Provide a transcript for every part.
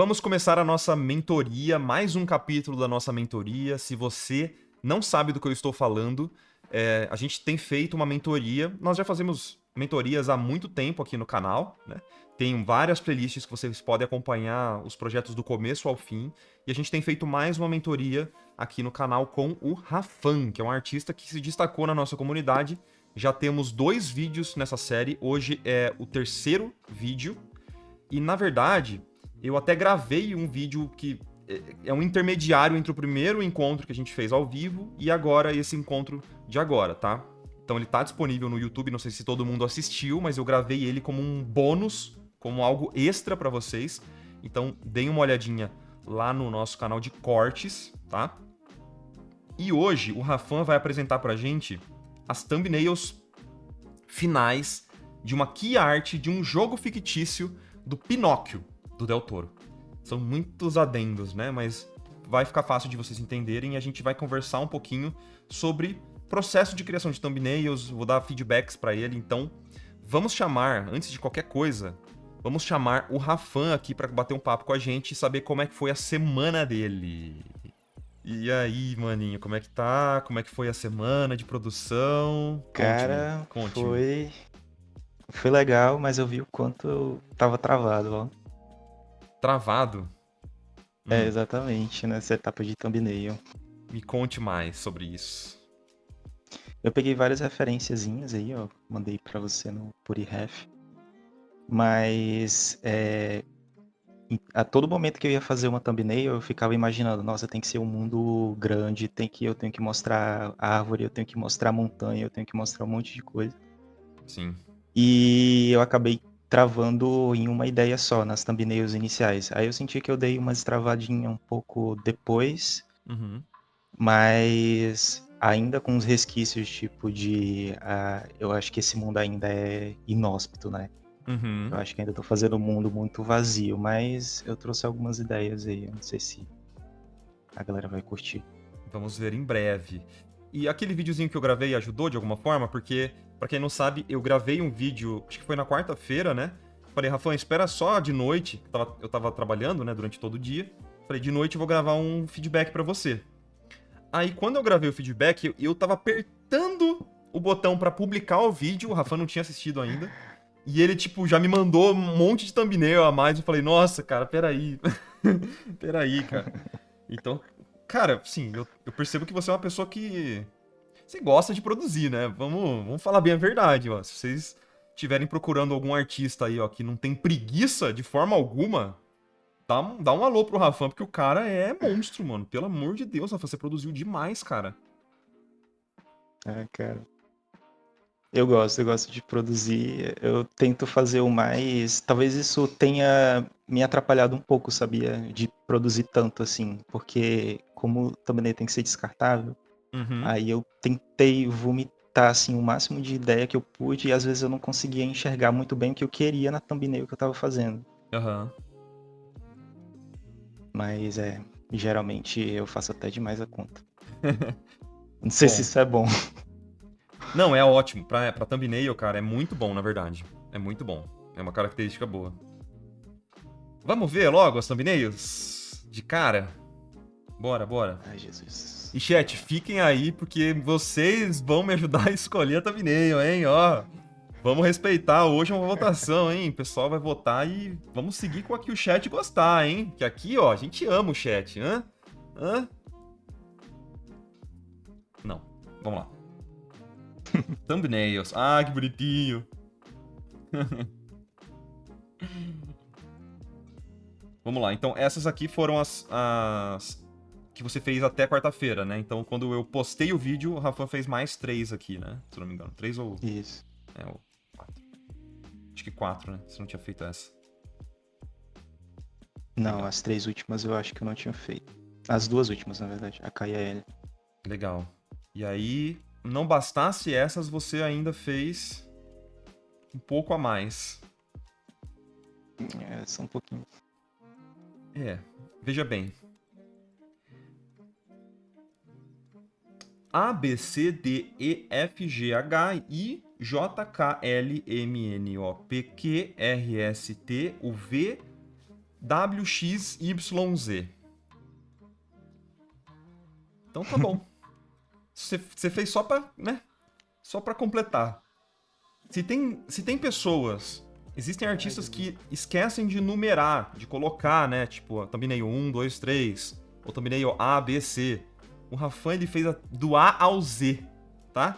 Vamos começar a nossa mentoria, mais um capítulo da nossa mentoria. Se você não sabe do que eu estou falando, a gente tem feito uma mentoria. Nós já fazemos mentorias há muito tempo aqui no canal, né? Tem várias playlists que vocês podem acompanhar os projetos do começo ao fim. E a gente tem feito mais uma mentoria aqui no canal com o Rafan, que é um artista que se destacou na nossa comunidade. Já temos 2 vídeos nessa série. Hoje é o 3º vídeo. E, na verdade, eu até gravei um vídeo que é um intermediário entre o primeiro encontro que a gente fez ao vivo e agora esse encontro de agora, tá? Então ele tá disponível no YouTube, não sei se todo mundo assistiu, mas eu gravei ele como um bônus, como algo extra pra vocês. Então deem uma olhadinha lá no nosso canal de cortes, tá? E hoje o Rafan vai apresentar pra gente as thumbnails finais de uma key art de um jogo fictício do Pinóquio, do Del Toro. São muitos adendos, né? Mas vai ficar fácil de vocês entenderem e a gente vai conversar um pouquinho sobre processo de criação de thumbnails, vou dar feedbacks pra ele, então vamos chamar, antes de qualquer coisa, vamos chamar o Rafan aqui pra bater um papo com a gente e saber como é que foi a semana dele. E aí, maninho, como é que tá? Como é que foi a semana de produção? Conte-me, Cara, conte-me. foi legal, mas eu vi o quanto eu tava travado, ó. Travado? É, Hum, exatamente, nessa etapa de thumbnail. Me conte mais sobre isso. Eu peguei várias referenciazinhas aí, ó, mandei pra você no PuriRef, mas a todo momento que eu ia fazer uma thumbnail, eu ficava imaginando, nossa, tem que ser um mundo grande, eu tenho que mostrar árvore, eu tenho que mostrar montanha, eu tenho que mostrar um monte de coisa. Sim. E eu acabei travando em uma ideia só, nas thumbnails iniciais. Aí eu senti que eu dei uma destravadinha um pouco depois, Uhum. mas ainda com os resquícios, tipo de... eu acho que esse mundo ainda é inóspito, né? Eu Uhum. acho que ainda tô fazendo um mundo muito vazio, mas eu trouxe algumas ideias aí, eu não sei se a galera vai curtir. Vamos ver em breve. E aquele videozinho que eu gravei ajudou de alguma forma? Porque, pra quem não sabe, eu gravei um vídeo, acho que foi na quarta-feira, né? Falei, Rafão, espera só de noite. Eu tava trabalhando, né, durante todo o dia. Falei, de noite eu vou gravar um feedback pra você. Aí, quando eu gravei o feedback, eu tava apertando o botão pra publicar o vídeo, o Rafa não tinha assistido ainda. E ele, tipo, já me mandou um monte de thumbnail a mais. Eu falei, nossa, cara, peraí. Peraí, cara. Então, cara, sim, eu percebo que você é uma pessoa que. Você gosta de produzir, né? Vamos falar bem a verdade, ó. Se vocês estiverem procurando algum artista aí, ó, que não tem preguiça de forma alguma, dá um alô pro Rafan, porque o cara é monstro, mano. Pelo amor de Deus, Rafa, você produziu demais, cara. Ah, cara. Eu gosto de produzir. Eu tento fazer o mais. Talvez isso tenha me atrapalhado um pouco, sabia? De produzir tanto assim. Porque, como também tem que ser descartável, Uhum. aí eu tentei vomitar assim, o máximo de ideia que eu pude e às vezes eu não conseguia enxergar muito bem o que eu queria na thumbnail que eu tava fazendo. Aham. Mas geralmente eu faço até demais a conta. Não sei se Bom. isso é bom. Não, é ótimo. Pra thumbnail, cara, é muito bom, na verdade. É muito bom. É uma característica boa. Vamos ver logo as thumbnails? De cara? Bora, bora. Ai, Jesus. E chat, fiquem aí porque vocês vão me ajudar a escolher a thumbnail, hein? Ó, vamos respeitar. Hoje é uma votação, hein? O pessoal vai votar e vamos seguir com a que o chat gostar, hein? Que aqui, ó, a gente ama o chat, hã? Hã? Não. Vamos lá. Thumbnails. Ah, que bonitinho. Vamos lá. Então, essas aqui foram as que você fez até quarta-feira, né? Então, quando eu postei o vídeo, o Rafa fez mais 3 aqui, né? Se eu não me engano. 3 ou... Isso. ou 4. Acho que 4, né? Você não tinha feito essa. Não, Legal. as 3 últimas eu acho que eu não tinha feito. As 2 últimas, na verdade, a K e a L. Legal. E aí, não bastasse essas, você ainda fez um pouco a mais. Só um pouquinho. Veja bem. A, B, C, D, E, F, G, H, I, J, K, L, M, N, O, P, Q, R, S, T, U, V, WXYZ. Então tá bom. Você fez só pra, né? Só pra completar. Se tem pessoas... Existem artistas que esquecem de numerar, de colocar, né? Tipo, thumbnail 1, 2, 3. Ou thumbnail A, B, C. O Rafan, ele fez do A ao Z, tá?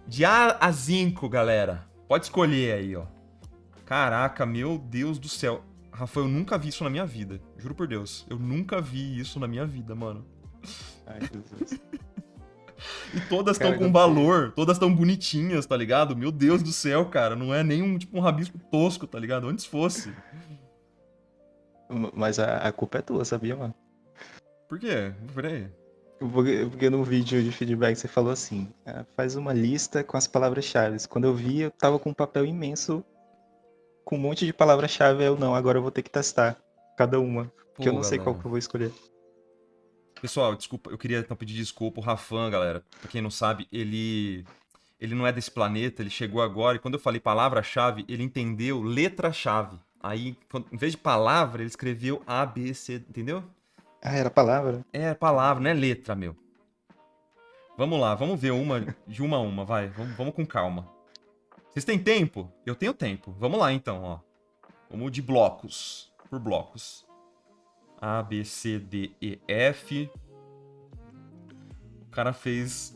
De A a 5, galera. Pode escolher aí, ó. Caraca, meu Deus do céu. Rafael, eu nunca vi isso na minha vida. Juro por Deus. Eu nunca vi isso na minha vida, mano. Ai, Jesus. E todas estão Cara, com valor, todas estão bonitinhas, tá ligado? Meu Deus do céu, cara. Não é nem tipo um rabisco tosco, tá ligado? Antes fosse. Mas a culpa é tua, sabia, mano? Por quê? Peraí. Porque no vídeo de feedback você falou assim, faz uma lista com as palavras-chave. Quando eu vi, eu tava com um papel imenso, com um monte de palavra-chave, eu não, agora eu vou ter que testar cada uma, porque eu Pô, não sei qual galera. que eu vou escolher. Pessoal, desculpa, eu queria então pedir desculpa. O Rafan, galera, pra quem não sabe, ele não é desse planeta, ele chegou agora e quando eu falei palavra-chave, ele entendeu letra-chave. Aí, em vez de palavra, ele escreveu A, B, C, entendeu? Ah, era a palavra? É palavra, não é letra, meu. Vamos lá, vamos ver uma a uma, vai. Vamos com calma. Vocês têm tempo? Eu tenho tempo. Vamos lá, então, ó. Vamos de blocos. Por blocos. A, B, C, D, E, F. O cara fez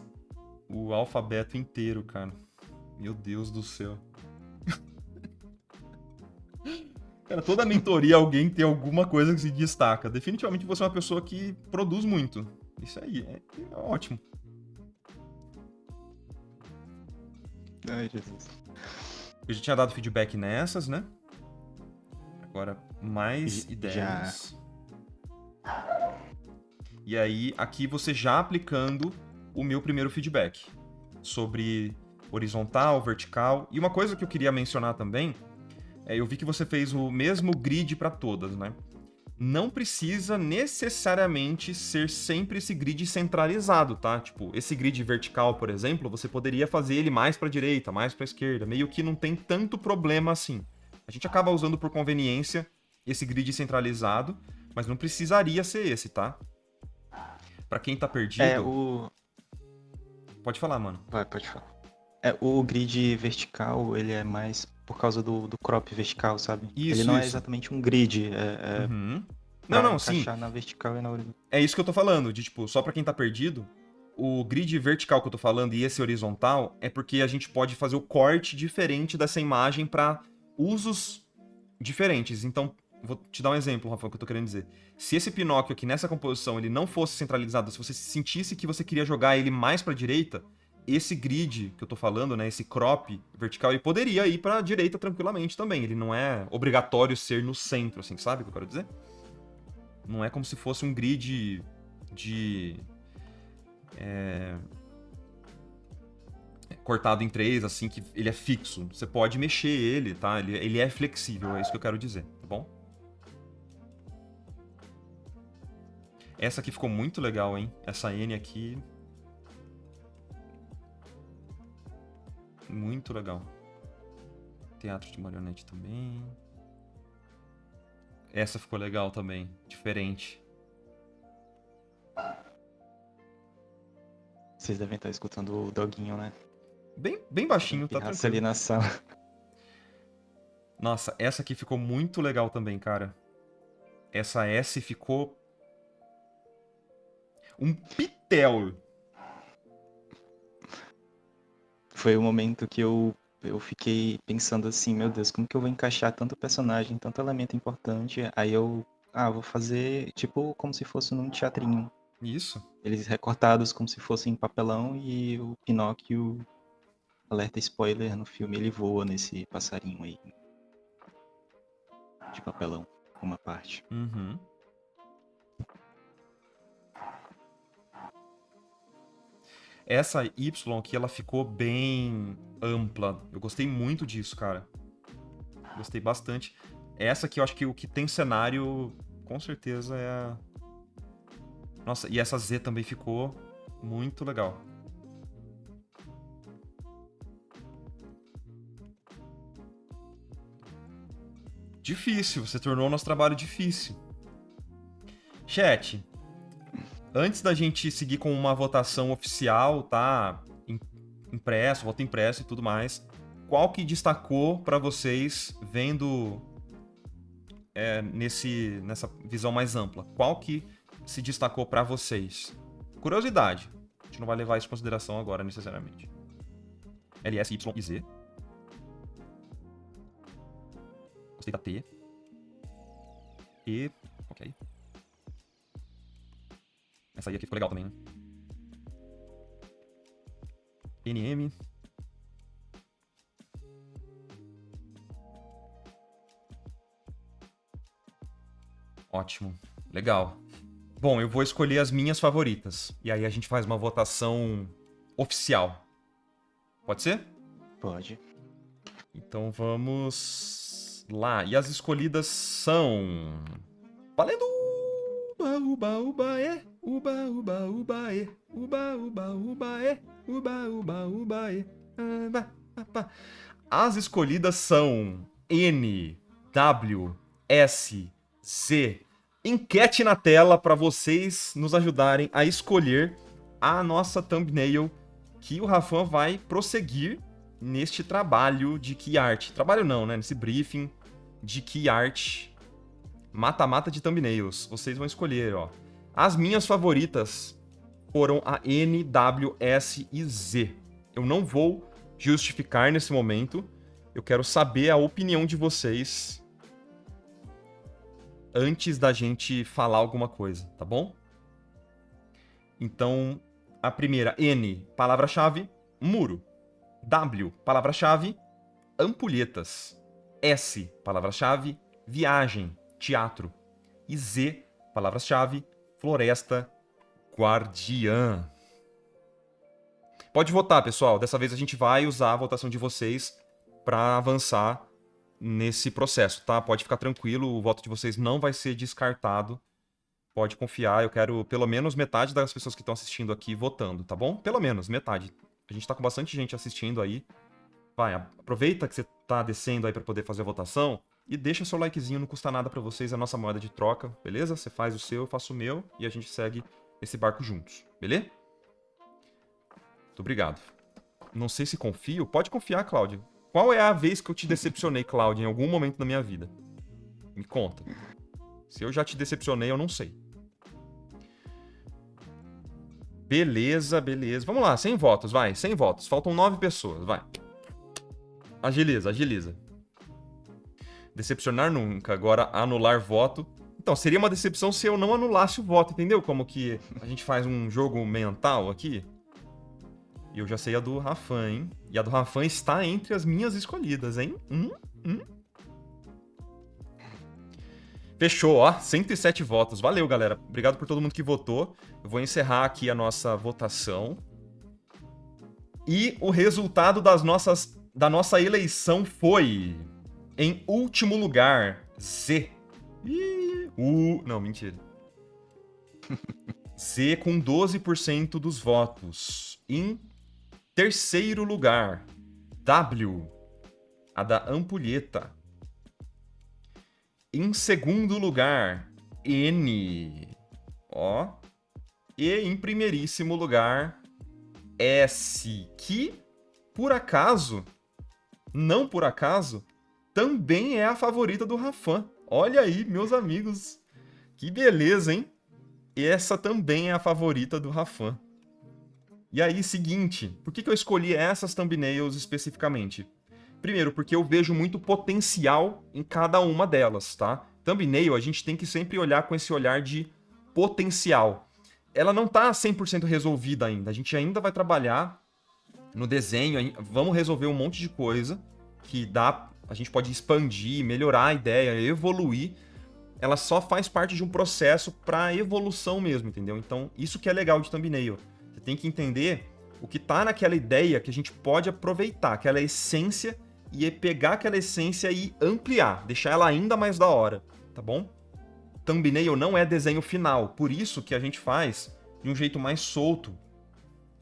o alfabeto inteiro, cara. Meu Deus do céu. Cara, toda mentoria alguém tem alguma coisa que se destaca. Definitivamente você é uma pessoa que produz muito. Isso aí, é ótimo. Ai, Jesus. Eu já tinha dado feedback nessas, né? Agora, mais Já. ideias. E aí, aqui você já aplicando o meu primeiro feedback sobre horizontal, vertical. E uma coisa que eu queria mencionar também, eu vi que você fez o mesmo grid para todas, né? Não precisa necessariamente ser sempre esse grid centralizado, tá? Tipo, esse grid vertical, por exemplo, você poderia fazer ele mais para direita, mais para esquerda, meio que não tem tanto problema assim. A gente acaba usando por conveniência esse grid centralizado, mas não precisaria ser esse, tá? Para quem tá É, perdido, pode falar, mano. Vai, pode falar. O grid vertical, ele é mais por causa do crop vertical, sabe? Ele Isso, não é isso. exatamente um grid, é Uhum. Não, pra não, sim. encaixar na vertical e na horizontal. É isso que eu tô falando, de tipo, só pra quem tá perdido, o grid vertical que eu tô falando e esse horizontal é porque a gente pode fazer o corte diferente dessa imagem pra usos diferentes. Então, vou te dar um exemplo, Rafael, que eu tô querendo dizer. Se esse Pinóquio aqui nessa composição ele não fosse centralizado, se você sentisse que você queria jogar ele mais pra direita, esse grid que eu tô falando, né, esse crop vertical, ele poderia ir pra direita tranquilamente também. Ele não é obrigatório ser no centro, assim, sabe o que eu quero dizer? Não é como se fosse um grid de... cortado em três, assim, que ele é fixo. Você pode mexer ele, tá? Ele é flexível, é isso que eu quero dizer, tá bom? Essa aqui ficou muito legal, hein? Essa N aqui... Muito legal. Teatro de marionete também. Essa ficou legal também, diferente. Vocês devem estar escutando o doguinho, né? Bem baixinho, tá Pirraça ali tranquilo. na sala. Nossa, essa aqui ficou muito legal também, cara. Essa S ficou... um pitel. Foi o momento que eu fiquei pensando assim, meu Deus, como que eu vou encaixar tanto personagem, tanto elemento importante? Aí eu, vou fazer tipo como se fosse num teatrinho. Isso. Eles recortados como se fossem em papelão e o Pinóquio, alerta spoiler, no filme ele voa nesse passarinho aí de papelão, uma parte. Uhum. Essa Y aqui, ela ficou bem ampla. Eu gostei muito disso, cara. Gostei bastante. Essa aqui, eu acho que o que tem cenário, com certeza, é a... Nossa, e essa Z também ficou muito legal. Difícil, você tornou o nosso trabalho difícil. Chat, antes da gente seguir com uma votação oficial, tá? Impresso, voto impresso e tudo mais, qual que destacou pra vocês vendo nessa visão mais ampla? Qual que se destacou pra vocês? Curiosidade. A gente não vai levar isso em consideração agora, necessariamente. L, S, Y e Z. Gostei da T. E... ok. Essa aí aqui ficou legal também, né? NM. Ótimo. Legal. Bom, eu vou escolher as minhas favoritas. E aí a gente faz uma votação oficial. Pode ser? Pode. Então vamos lá. E as escolhidas são... Valendo! Uba, uba, uba, é. Uba, uba, uba, é. Uba, uba, uba, é. Uba, uba, uba, é. As escolhidas são N, W, S, Z. Enquete na tela para vocês nos ajudarem a escolher a nossa thumbnail que o Rafan vai prosseguir neste trabalho de key art. Trabalho não, né? Nesse briefing de key art. Mata-mata de thumbnails. Vocês vão escolher, ó. As minhas favoritas foram a N, W, S e Z. Eu não vou justificar nesse momento. Eu quero saber a opinião de vocês antes da gente falar alguma coisa, tá bom? Então, a primeira, N, palavra-chave, muro. W, palavra-chave, ampulhetas. S, palavra-chave, viagem, teatro. E Z, palavra-chave, floresta, guardiã. Pode votar, pessoal. Dessa vez a gente vai usar a votação de vocês para avançar nesse processo, tá? Pode ficar tranquilo, o voto de vocês não vai ser descartado. Pode confiar, eu quero pelo menos metade das pessoas que estão assistindo aqui votando, tá bom? Pelo menos, metade. A gente tá com bastante gente assistindo aí. Vai, aproveita que você tá descendo aí para poder fazer a votação e deixa seu likezinho, não custa nada para vocês, é a nossa moeda de troca, beleza? Você faz o seu, eu faço o meu e a gente segue esse barco juntos, beleza? Muito obrigado. Não sei se confio. Pode confiar, Cláudio. Qual é a vez que eu te decepcionei, Cláudio, em algum momento da minha vida? Me conta. Se eu já te decepcionei, eu não sei. Beleza, beleza. Vamos lá, 100 votos, vai. 100 votos. Faltam 9 pessoas, vai. Agiliza, agiliza. Decepcionar nunca. Agora, anular voto. Então, seria uma decepção se eu não anulasse o voto, entendeu? Como que a gente faz um jogo mental aqui. E eu já sei a do Rafan, hein? E a do Rafan está entre as minhas escolhidas, hein? Fechou, ó. 107 votos. Valeu, galera. Obrigado por todo mundo que votou. Eu vou encerrar aqui a nossa votação. E o resultado da nossa eleição foi... Em último lugar, Z. Não, mentira. Z com 12% dos votos. Em terceiro lugar, W, a da ampulheta. Em segundo lugar, N, ó. E em primeiríssimo lugar, S, que, por acaso, não por acaso, também é a favorita do Rafan. Olha aí, meus amigos. Que beleza, hein? Essa também é a favorita do Rafan. E aí, seguinte, por que eu escolhi essas thumbnails especificamente? Primeiro, porque eu vejo muito potencial em cada uma delas, tá? Thumbnail, a gente tem que sempre olhar com esse olhar de potencial. Ela não tá 100% resolvida ainda. A gente ainda vai trabalhar no desenho, vamos resolver um monte de coisa que dá, a gente pode expandir, melhorar a ideia, evoluir. Ela só faz parte de um processo para evolução mesmo, entendeu? Então, isso que é legal de thumbnail. Você tem que entender o que tá naquela ideia que a gente pode aproveitar, aquela essência, e pegar aquela essência e ampliar, deixar ela ainda mais da hora, tá bom? Thumbnail não é desenho final, por isso que a gente faz de um jeito mais solto.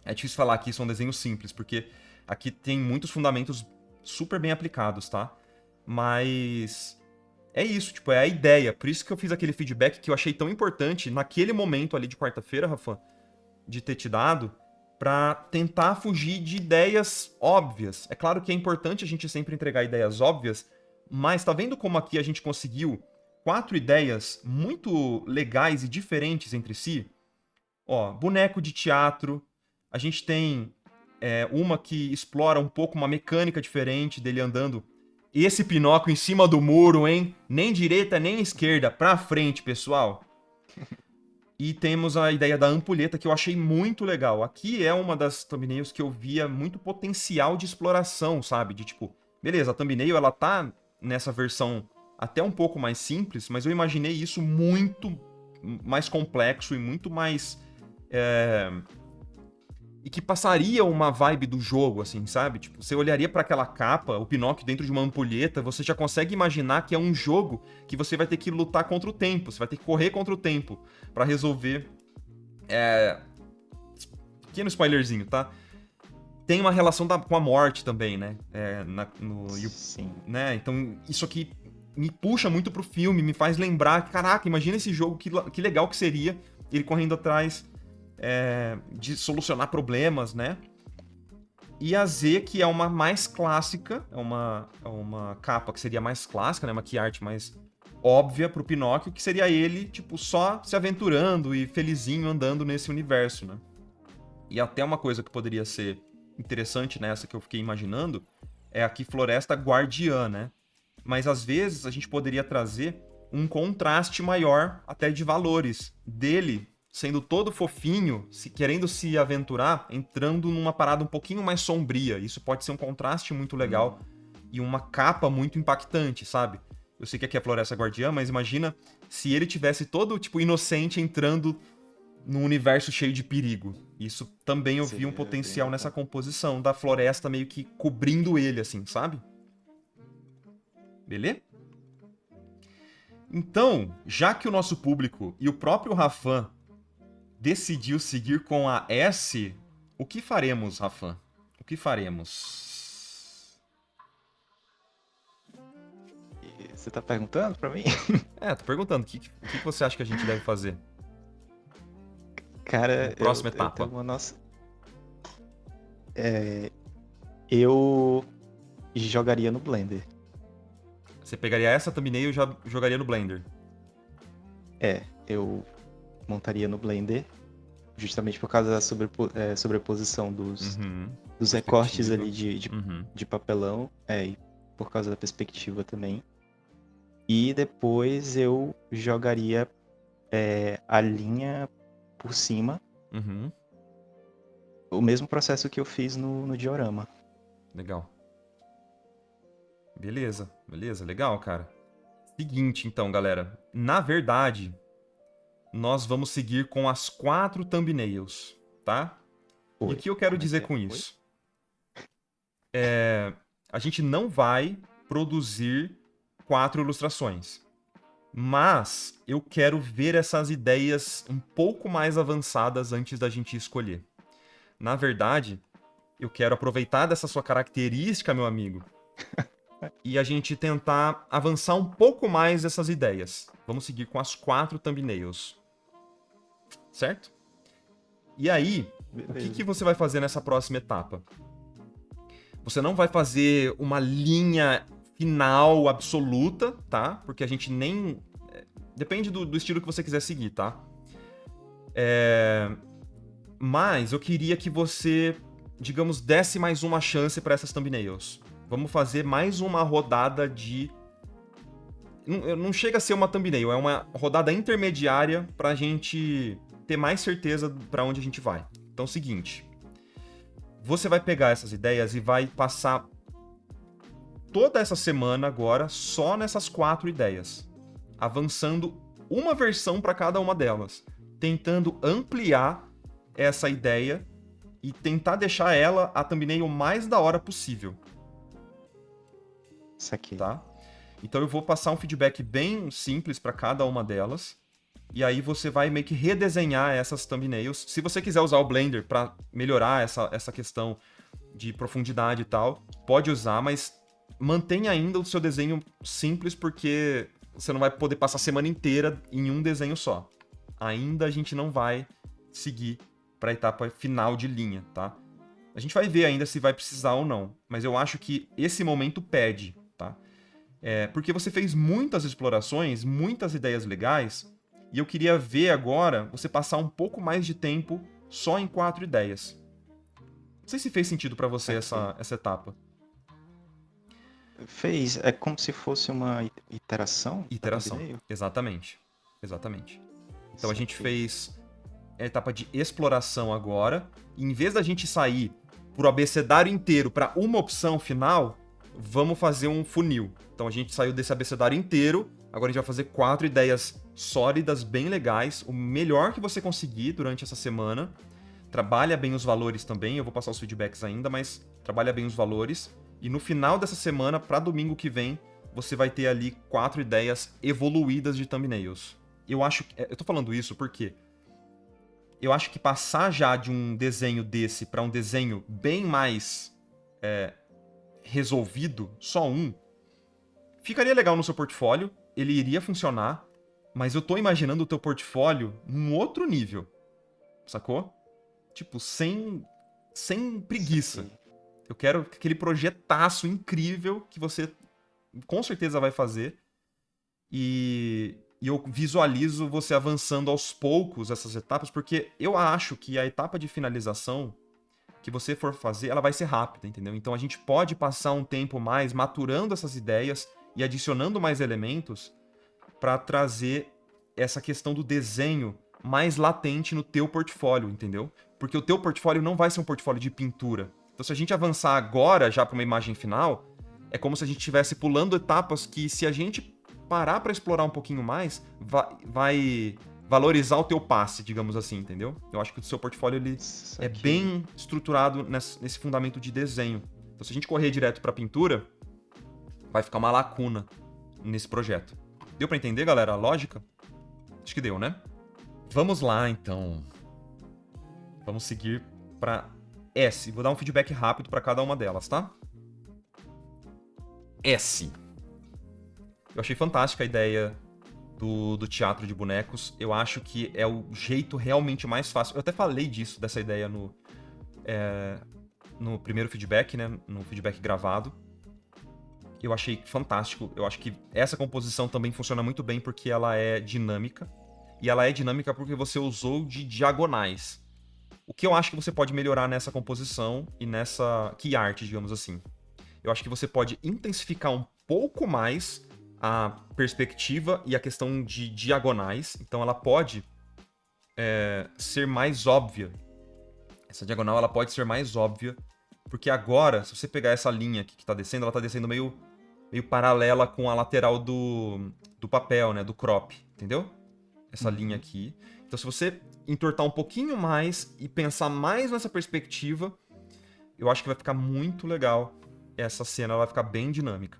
É difícil falar aqui, são desenhos simples, porque aqui tem muitos fundamentos super bem aplicados, tá? Mas é isso, tipo, é a ideia. Por isso que eu fiz aquele feedback que eu achei tão importante naquele momento ali de quarta-feira, Rafa, de ter te dado, pra tentar fugir de ideias óbvias. É claro que é importante a gente sempre entregar ideias óbvias, mas tá vendo como aqui a gente conseguiu 4 ideias muito legais e diferentes entre si? Ó, boneco de teatro, a gente tem uma que explora um pouco uma mecânica diferente dele andando. Esse Pinóquio em cima do muro, hein? Nem direita, nem esquerda, pra frente, pessoal. E temos a ideia da ampulheta, que eu achei muito legal. Aqui é uma das thumbnails que eu via muito potencial de exploração, sabe? De tipo, beleza, a thumbnail ela tá nessa versão até um pouco mais simples, mas eu imaginei isso muito mais complexo e muito mais e que passaria uma vibe do jogo, assim, sabe? Tipo, você olharia pra aquela capa, o Pinóquio dentro de uma ampulheta, você já consegue imaginar que é um jogo que você vai ter que lutar contra o tempo, você vai ter que correr contra o tempo pra resolver. Pequeno spoilerzinho, tá? Tem uma relação com a morte também, né? Sim. Né? Então, isso aqui me puxa muito pro filme, me faz lembrar, caraca, imagina esse jogo, que legal que seria ele correndo atrás de solucionar problemas, né? E a Z, que é uma mais clássica, é uma capa que seria mais clássica, né? Uma key art mais óbvia pro Pinóquio, que seria ele, tipo, só se aventurando e felizinho andando nesse universo, né? E até uma coisa que poderia ser interessante nessa que eu fiquei imaginando é aqui Floresta Guardiã, né? Mas às vezes a gente poderia trazer um contraste maior até de valores dele sendo todo fofinho, querendo se aventurar, entrando numa parada um pouquinho mais sombria. Isso pode ser um contraste muito legal e uma capa muito impactante, sabe? Eu sei que aqui é Floresta Guardiã, mas imagina se ele tivesse todo, tipo, inocente entrando num universo cheio de perigo. Isso também eu vi um potencial nessa composição da floresta meio que cobrindo ele, assim, sabe? Beleza? Então, já que o nosso público e o próprio Rafan decidiu seguir com a S, o que faremos, Rafan? O que faremos? Você tá perguntando pra mim? Tô perguntando. O que você acha que a gente deve fazer? Cara, Próxima eu etapa. tenho uma nossa. Eu jogaria no Blender. Você pegaria essa thumbnail e já jogaria no Blender? Eu montaria no Blender, justamente por causa da sobreposição dos recortes ali de papelão, e por causa da perspectiva também. E depois eu jogaria a linha por cima. O mesmo processo que eu fiz no diorama. Legal. Beleza, legal, cara. Seguinte, então, galera. Na verdade, nós vamos seguir com as 4 thumbnails, tá? E o que eu quero dizer com isso? A gente não vai produzir 4 ilustrações. Mas eu quero ver essas ideias um pouco mais avançadas antes da gente escolher. Na verdade, eu quero aproveitar dessa sua característica, meu amigo, e a gente tentar avançar um pouco mais essas ideias. Vamos seguir com as 4 thumbnails. Certo? E aí, beleza. O que você vai fazer nessa próxima etapa? Você não vai fazer uma linha final absoluta, tá? Porque a gente nem... Depende do estilo que você quiser seguir, tá? Mas eu queria que você, digamos, desse mais uma chance para essas thumbnails. Vamos fazer mais uma rodada de... Não chega a ser uma thumbnail, é uma rodada intermediária pra gente ter mais certeza para onde a gente vai. Então é o seguinte, você vai pegar essas ideias e vai passar toda essa semana agora só nessas 4 ideias, avançando uma versão para cada uma delas, tentando ampliar essa ideia e tentar deixar ela a thumbnail mais da hora possível. Isso aqui. Tá? Então eu vou passar um feedback bem simples para cada uma delas. E aí você vai meio que redesenhar essas thumbnails. Se você quiser usar o Blender para melhorar essa questão de profundidade e tal, pode usar, mas mantenha ainda o seu desenho simples, porque você não vai poder passar a semana inteira em um desenho só. Ainda a gente não vai seguir para a etapa final de linha, tá? A gente vai ver ainda se vai precisar ou não, mas eu acho que esse momento pede, tá? Porque você fez muitas explorações, muitas ideias legais, e eu queria ver agora você passar um pouco mais de tempo só em 4 ideias. Não sei se fez sentido para você essa etapa. Fez. É como se fosse uma iteração da Iteração, thumbnail? exatamente. Exatamente. Então a gente Saquei. fez a etapa de exploração agora, e em vez da gente sair por abecedário inteiro para uma opção final, vamos fazer um funil. Então a gente saiu desse abecedário inteiro, agora a gente vai fazer 4 ideias sólidas, bem legais, o melhor que você conseguir durante essa semana. Trabalha bem os valores também, eu vou passar os feedbacks ainda, mas trabalha bem os valores. E no final dessa semana, para domingo que vem, você vai ter ali 4 ideias evoluídas de thumbnails. Eu tô falando isso porque eu acho que passar já de um desenho desse para um desenho bem mais resolvido, só um, ficaria legal no seu portfólio, ele iria funcionar, mas eu tô imaginando o teu portfólio num outro nível, sacou? Tipo, sem preguiça. Saquei. Eu quero aquele projetaço incrível que você com certeza vai fazer. E eu visualizo você avançando aos poucos essas etapas, porque eu acho que a etapa de finalização que você for fazer, ela vai ser rápida, entendeu? Então a gente pode passar um tempo mais maturando essas ideias e adicionando mais elementos para trazer essa questão do desenho mais latente no teu portfólio, entendeu? Porque o teu portfólio não vai ser um portfólio de pintura. Então se a gente avançar agora já para uma imagem final, é como se a gente estivesse pulando etapas que, se a gente parar para explorar um pouquinho mais, vai valorizar o teu passe, digamos assim, entendeu? Eu acho que o seu portfólio ele é Saquei. bem estruturado nesse fundamento de desenho. Então se a gente correr direto para pintura, vai ficar uma lacuna nesse projeto. Deu para entender, galera, a lógica? Acho que deu, né? Vamos lá, então. Vamos seguir para S. Vou dar um feedback rápido para cada uma delas, tá? S. Eu achei fantástica a ideia do teatro de bonecos. Eu acho que é o jeito realmente mais fácil. Eu até falei dessa ideia no primeiro feedback, né? No feedback gravado. Eu achei fantástico. Eu acho que essa composição também funciona muito bem porque ela é dinâmica. E ela é dinâmica porque você usou de diagonais. O que eu acho que você pode melhorar nessa composição e nessa key art, digamos assim. Eu acho que você pode intensificar um pouco mais a perspectiva e a questão de diagonais. Então ela pode ser mais óbvia. Essa diagonal ela pode ser mais óbvia. Porque agora, se você pegar essa linha aqui que está descendo, ela está descendo meio paralela com a lateral do papel, né? Do crop, entendeu? Essa linha aqui. Então se você entortar um pouquinho mais e pensar mais nessa perspectiva, eu acho que vai ficar muito legal. Essa cena vai ficar bem dinâmica.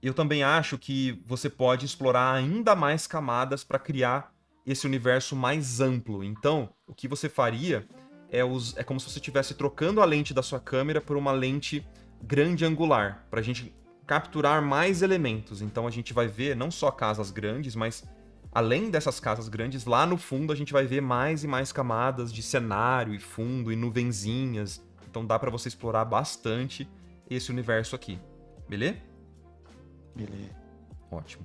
Eu também acho que você pode explorar ainda mais camadas para criar esse universo mais amplo. Então, o que você faria é como se você estivesse trocando a lente da sua câmera por uma lente grande angular, para a gente capturar mais elementos. Então a gente vai ver não só casas grandes, mas além dessas casas grandes, lá no fundo a gente vai ver mais e mais camadas de cenário e fundo e nuvenzinhas. Então dá para você explorar bastante esse universo aqui. Beleza? Beleza. Ótimo.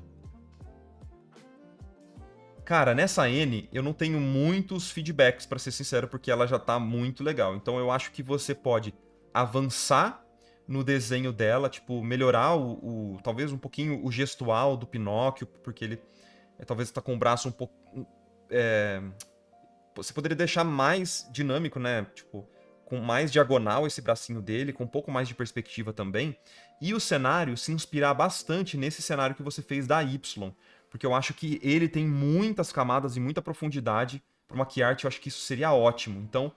Cara, nessa N eu não tenho muitos feedbacks, pra ser sincero, porque ela já tá muito legal. Então eu acho que você pode avançar no desenho dela, tipo, melhorar talvez um pouquinho o gestual do Pinóquio, porque ele talvez tá com o braço um pouco... Você poderia deixar mais dinâmico, né? Tipo, com mais diagonal esse bracinho dele, com um pouco mais de perspectiva também. E o cenário se inspirar bastante nesse cenário que você fez da Y. Porque eu acho que ele tem muitas camadas e muita profundidade. Para uma key art, eu acho que isso seria ótimo. Então,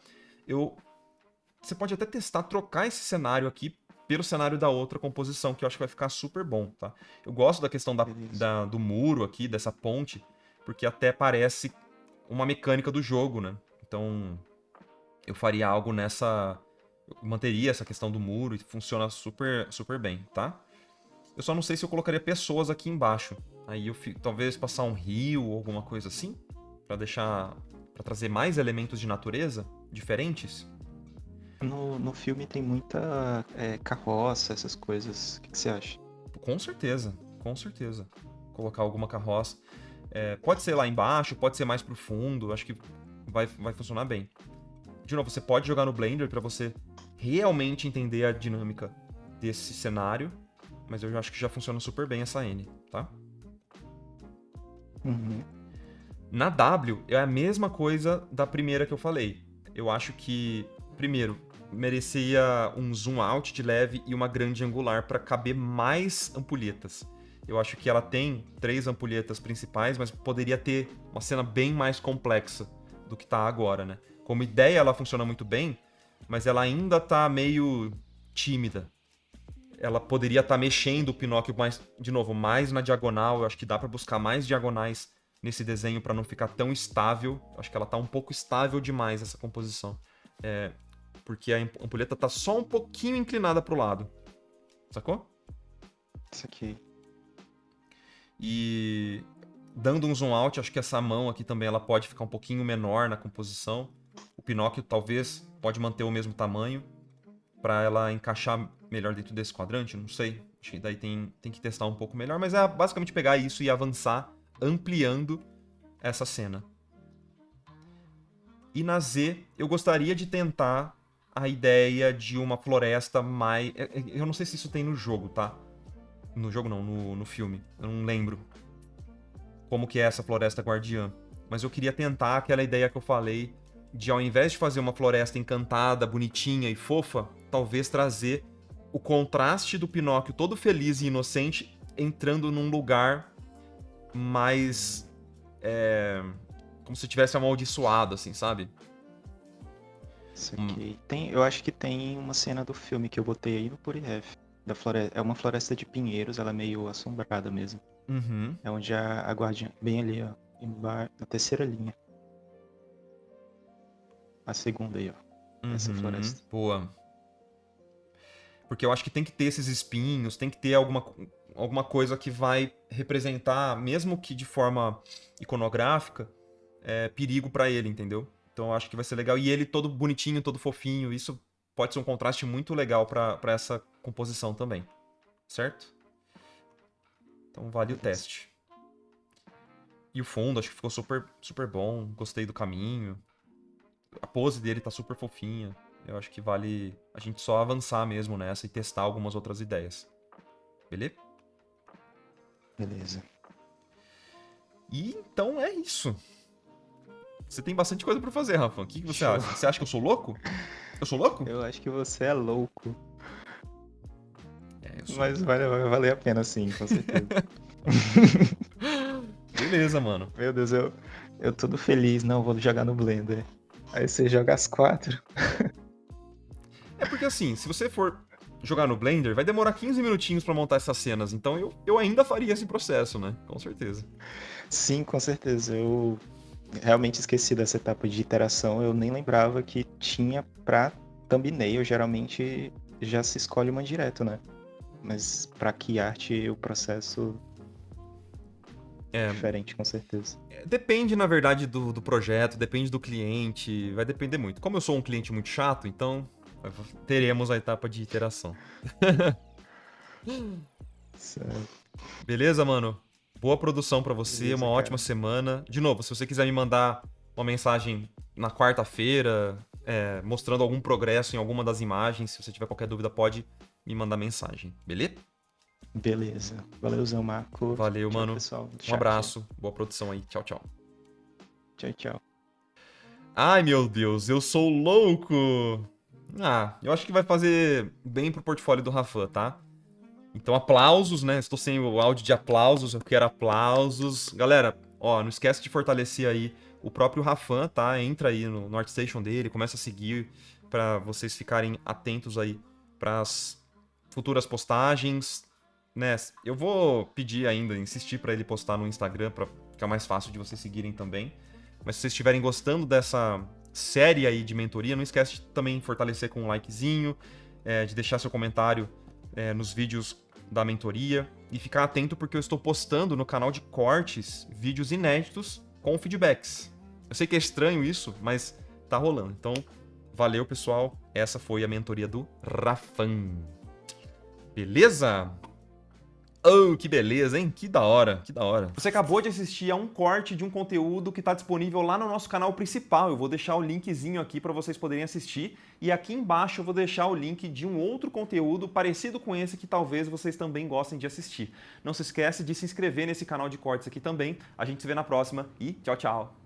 você pode até testar, trocar esse cenário aqui pelo cenário da outra composição, que eu acho que vai ficar super bom, tá? Eu gosto da questão do muro aqui, dessa ponte, porque até parece uma mecânica do jogo, né? Então, eu faria algo nessa... Eu manteria essa questão do muro e funciona super, super bem, tá? Eu só não sei se eu colocaria pessoas aqui embaixo. Aí eu talvez passar um rio ou alguma coisa assim, pra deixar, para trazer mais elementos de natureza diferentes. No filme tem muita carroça, essas coisas. O que você acha? Com certeza, com certeza. Colocar alguma carroça. Pode ser lá embaixo, pode ser mais pro fundo, acho que vai funcionar bem. De novo, você pode jogar no Blender pra você realmente entender a dinâmica desse cenário, mas eu acho que já funciona super bem essa N, tá? Uhum. Na W é a mesma coisa da primeira que eu falei. Eu acho que, primeiro, merecia um zoom out de leve e uma grande angular para caber mais ampulhetas. Eu acho que ela tem 3 ampulhetas principais, mas poderia ter uma cena bem mais complexa do que tá agora, né? Como ideia, ela funciona muito bem, mas ela ainda tá meio tímida. Ela poderia estar mexendo o Pinóquio mais, de novo, mais na diagonal. Eu acho que dá para buscar mais diagonais nesse desenho para não ficar tão estável. Eu acho que ela tá um pouco estável demais, essa composição. Porque a ampulheta tá só um pouquinho inclinada pro lado. Sacou? Isso aqui. E dando um zoom out, acho que essa mão aqui também ela pode ficar um pouquinho menor na composição. O Pinóquio talvez pode manter o mesmo tamanho para ela encaixar melhor dentro desse quadrante, não sei. Acho que daí tem que testar um pouco melhor, mas é basicamente pegar isso e avançar, ampliando essa cena. E na Z, eu gostaria de tentar a ideia de uma floresta mais... Eu não sei se isso tem no jogo, tá? No jogo não, no filme. Eu não lembro como que é essa floresta guardiã. Mas eu queria tentar aquela ideia que eu falei de, ao invés de fazer uma floresta encantada, bonitinha e fofa, talvez trazer o contraste do Pinóquio todo feliz e inocente entrando num lugar mais... como se tivesse amaldiçoado, assim, sabe? Isso aqui. Eu acho que tem uma cena do filme que eu botei aí no PuriRef. Da floresta. É uma floresta de pinheiros, ela é meio assombrada mesmo. Uhum. É onde a guardiã. Bem ali, ó. Na terceira linha. A segunda aí, ó. Essa floresta. Boa. Porque eu acho que tem que ter esses espinhos, tem que ter alguma coisa que vai representar, mesmo que de forma iconográfica, perigo pra ele, entendeu? Então eu acho que vai ser legal. E ele todo bonitinho, todo fofinho, isso pode ser um contraste muito legal pra essa composição também. Certo? Então vale o teste. E o fundo, acho que ficou super, super bom. Gostei do caminho. A pose dele tá super fofinha. Eu acho que vale a gente só avançar mesmo nessa e testar algumas outras ideias. Beleza? Beleza. E então é isso. Você tem bastante coisa pra fazer, Rafa. O que você Show. acha? Você acha que eu sou louco? Eu sou louco? Eu acho que você é louco. Eu sou. Mas vai valer a pena sim, com certeza. Beleza, mano. Meu Deus, eu todo feliz. Não, vou jogar no Blender. Aí você joga as 4. É porque assim, se você for jogar no Blender, vai demorar 15 minutinhos pra montar essas cenas. Então eu ainda faria esse processo, né? Com certeza. Sim, com certeza. Eu realmente esqueci dessa etapa de iteração. Eu nem lembrava que tinha pra thumbnail. Geralmente já se escolhe uma direto, né? Mas pra que arte o processo diferente, com certeza. Depende, na verdade, do projeto, depende do cliente, vai depender muito. Como eu sou um cliente muito chato, então teremos a etapa de iteração. Certo. Beleza, mano? Boa produção pra você, Beleza, uma cara. ótima semana. De novo, se você quiser me mandar uma mensagem na quarta-feira, mostrando algum progresso em alguma das imagens, se você tiver qualquer dúvida, pode me mandar mensagem, beleza? Beleza. Valeuzão, Marco. Valeu, Tchau, mano. pessoal do Um chat. abraço, boa produção aí. Tchau, tchau. Tchau, tchau. Ai, meu Deus, eu sou louco! Eu acho que vai fazer bem pro portfólio do Rafan, tá? Então, aplausos, né? Estou sem o áudio de aplausos, eu quero aplausos. Galera, ó, não esquece de fortalecer aí o próprio Rafan, tá? Entra aí no ArtStation dele, começa a seguir pra vocês ficarem atentos aí pras futuras postagens, né? Eu vou pedir ainda, insistir pra ele postar no Instagram pra ficar mais fácil de vocês seguirem também. Mas se vocês estiverem gostando dessa série aí de mentoria, não esquece de também fortalecer com um likezinho, de deixar seu comentário nos vídeos da mentoria e ficar atento porque eu estou postando no canal de cortes vídeos inéditos com feedbacks. Eu sei que é estranho isso, mas tá rolando. Então, valeu, pessoal. Essa foi a mentoria do Rafan. Beleza? Oh, que beleza, hein? Que da hora, que da hora. Você acabou de assistir a um corte de um conteúdo que está disponível lá no nosso canal principal. Eu vou deixar o linkzinho aqui para vocês poderem assistir. E aqui embaixo eu vou deixar o link de um outro conteúdo parecido com esse que talvez vocês também gostem de assistir. Não se esquece de se inscrever nesse canal de cortes aqui também. A gente se vê na próxima e tchau, tchau.